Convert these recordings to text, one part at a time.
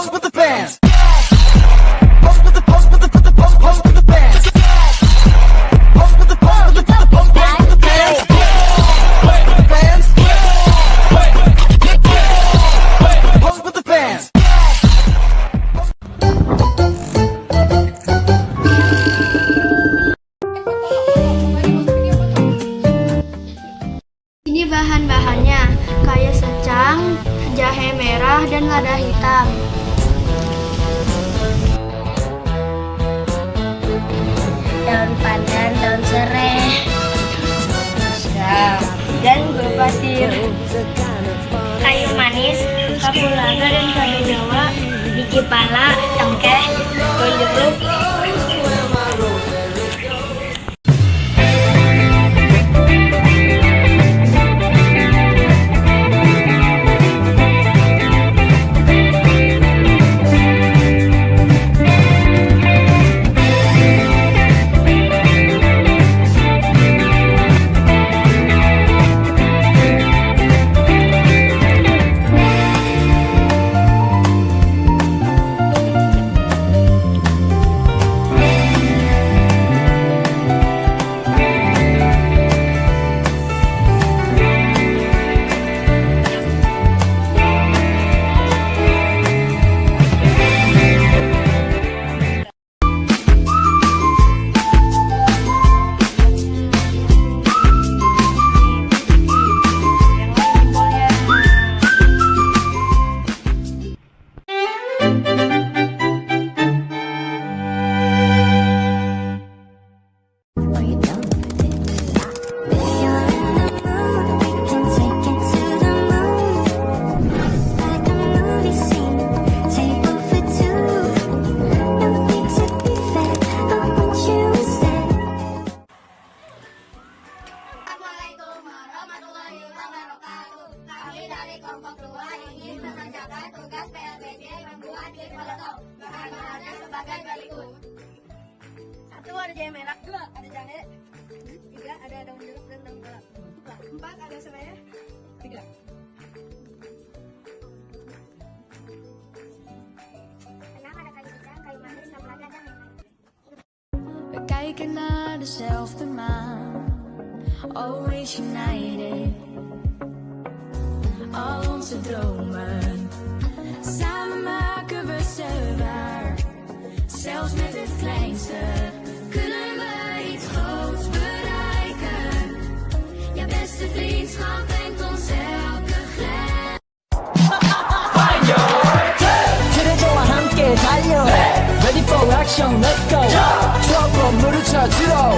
Pose with the fans. Pose with the pose with the pose with the fans. Pose with the pose with the pose with the fans. Pose with the fans. Pose with the fans. Ini bahan-bahannya, kayu secang, jahe merah, dan lada hitam. Daun pandan, daun serai, dan gula pasir. Kayu manis, kapulaga dan kayu jawa, biji pala, cengkeh, daun jeruk. Kami dari kelompok 2 ingin mengerjakan tugas PLBD membuat di Pletok. Bahan-bahannya sebagai berikut. 1 ada jahe merah, 2 ada jahe, 3 ada daun jeruk dan daun kelap, 4 ada serai, 3. Ada kayu secang, kayu manis, kapulaga dan lain-lain. We kijken naar dezelfde maan, always united. Al onze dromen, samen maken we ze waar. Zelfs met het kleinste kunnen we iets groots bereiken. Ja, beste vriendschap brengt ons elke grens. hanya, 그대와 함께 달려. Ready for action, let's go. 추억 건물을 찾으러.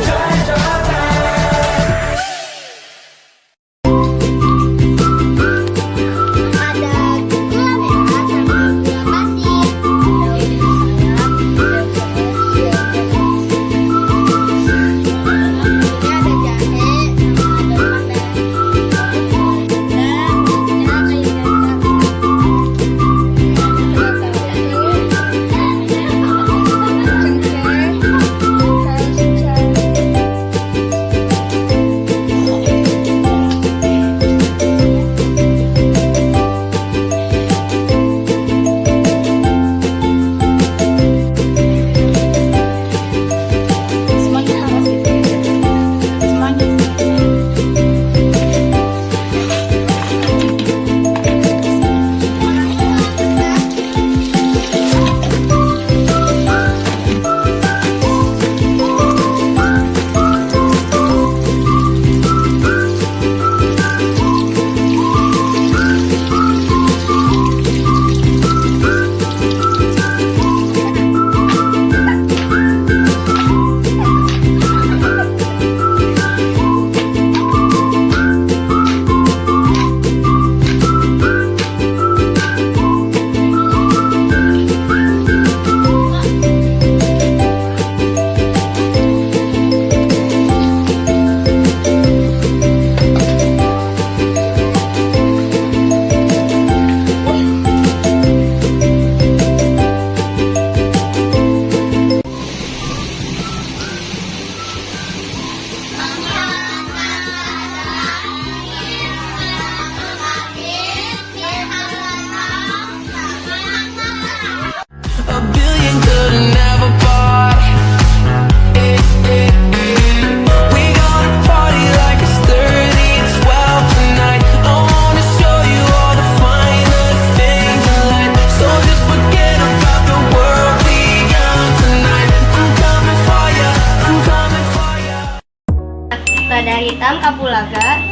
hitam, kapulaga,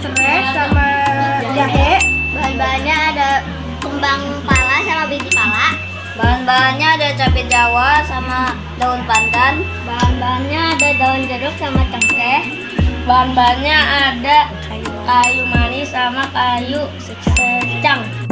serai sama jahe. Bahan-bahannya ada kembang pala sama biji pala. Bahan-bahannya ada cabai jawa sama daun pandan. Bahan-bahannya ada daun jeruk sama cengkeh. Bahan-bahannya ada kayu manis sama kayu secang.